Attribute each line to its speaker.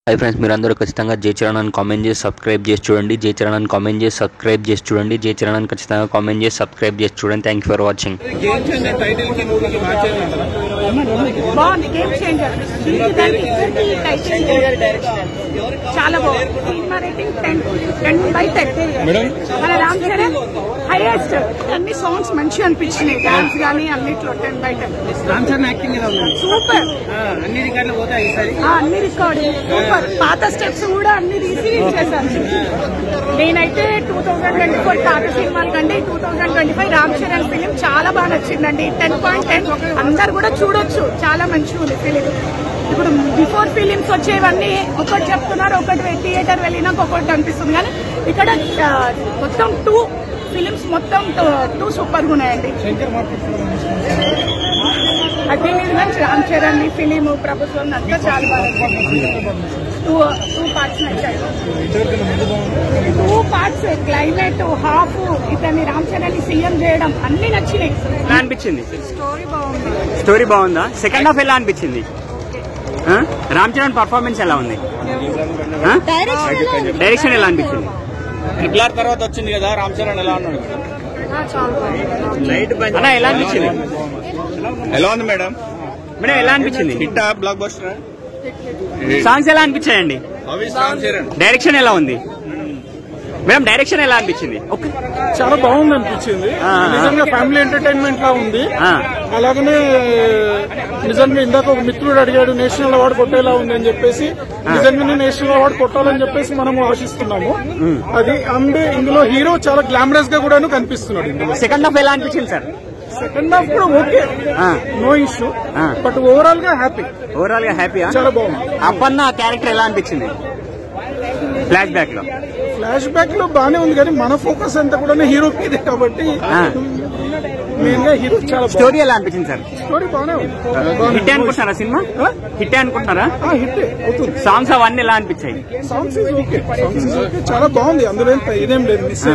Speaker 1: hi friends మీరందరూ ఖచ్చితంగా జై చరణ్ అని కామెంట్ చేసి సబ్స్క్రైబ్ చేసి చూడండి జై చరణ్ అని కామెంట్ చేసి సబ్స్క్రైబ్ చేసి చూడండి జై చరణ్ అని ఖచ్చితంగా కామెంట్ చేసి సబ్స్క్రైబ్ చేసి చూడండి thank you for watching
Speaker 2: game changer title కి మూవీకి మ్యాచ్ అయ్యింది
Speaker 3: బాగుంది గేమ్ చేంజర్ చాలా బాగుంది సినిమా రేటింగ్ 10/10
Speaker 2: మేడం
Speaker 3: మన రామ్ చరణ్ హైయెస్ట్ అన్ని సాంగ్స్ మంచిగా అనిపించినాయి డాన్స్ గానీ అన్నిట్లో 10/10
Speaker 2: రామ్ చరణ్ యాక్టింగ్ ఎలా ఉంది
Speaker 3: సూపర్
Speaker 2: అన్ని రికార్డులు పోతాయి ఈసారి
Speaker 3: అన్ని రికార్డింగ్ సూపర్ పాత స్టెప్స్ కూడా అన్ని తీసి చేశారు నేనైతే 2024 పాత సినిమాల కంటే 2025 రామ్ చరణ్ ఫిలిం చాలా బాగా నచ్చిందండి 10.10 అందరు కూడా చూడొచ్చు చాలా మంచిగా ఉంది ఫిలిం ఇప్పుడు బిఫోర్ ఫిలిమ్స్ వచ్చేవన్నీ ఒకటి చెప్తున్నారు ఒకటి థియేటర్ వెళ్ళినాక ఒకటి అనిపిస్తుంది కానీ ఇక్కడ మొత్తం 2 ఫిలిమ్స్ మొత్తం 2 సూపర్ గా ఉన్నాయండి అదే రామ్ చరణ్ ఫిలిం ప్రభుత్వం అంతా చాలా బాగా 2 పార్ట్స్ నచ్చాయి 2 పార్ట్స్ క్లైమేట్ హాఫ్ ఇతన్ని రామ్ చరణ్ సీఎం చేయడం అన్ని నచ్చినాయి
Speaker 4: అనిపించింది
Speaker 3: స్టోరీ
Speaker 4: బాగుందా సెకండ్ హాఫ్ ఎలా అనిపించింది రామ్ చరణ్ పర్ఫార్మెన్స్ ఎలా ఉంది డైరెక్షన్ ఎలా అనిపించింది
Speaker 2: ట్రిపుల్ ఆర్ తర్వాత వచ్చింది కదా రామ్ చరణ్ ఎలా ఉన్నాడు
Speaker 4: అన్న ఎలా అనిపించింది
Speaker 2: ఎలా ఉంది మేడం
Speaker 4: మేడం ఎలా అనిపించింది
Speaker 2: హిట్ బ్లాక్ బస్టర్
Speaker 4: సాంగ్స్ ఎలా అనిపించాయండి
Speaker 2: రామ్ చరణ్
Speaker 4: డైరెక్షన్ ఎలా ఉంది మేడం డైరెక్షన్ ఎలా అనిపించింది
Speaker 5: చాలా బాగుంది అనిపించింది నిజంగా ఫ్యామిలీ ఎంటర్టైన్మెంట్ లా ఉంది అలాగనే నిజంగా ఇందాక ఒక మిత్రుడు అడిగాడు నేషనల్ అవార్డు కొట్టేలా ఉంది అని చెప్పేసి నిజంగానే నేషనల్ అవార్డు కొట్టాలని చెప్పేసి మనం ఆశిస్తున్నాము అది అండ్ ఇందులో హీరో చాలా గ్లామరస్ గా కూడా కనిపిస్తున్నాడు ఇందులో
Speaker 4: సెకండ్ హాఫ్ ఎలా అనిపించింది సార్
Speaker 5: సెకండ్ హాఫ్ కూడా okay no issue but overall గా హ్యాపీ చాలా బాగుంది
Speaker 4: అప్పన్న క్యారెక్టర్ ఎలా అనిపించింది ఫ్లాష్ బ్యాక్ లో
Speaker 5: బానే ఉంది కానీ మన ఫోకస్ అంతా కూడా హీరో మీదే కాబట్టి మెయిన్ గా హీరో చాలా
Speaker 4: స్టోరీ ఎలా అనిపించింది సార్
Speaker 5: స్టోరీ బానే ఉంది
Speaker 4: హిట్ అనుకుంటున్నారా సినిమా హిట్ అనుకుంటున్నారా
Speaker 5: హిట్ అవుతుంది
Speaker 4: సాంగ్స్ అవన్నీ ఎలా అనిపించాయి
Speaker 5: సాంగ్స్ ఓకే చాలా బాగుంది అందులో ఇదేం లేదు మిస్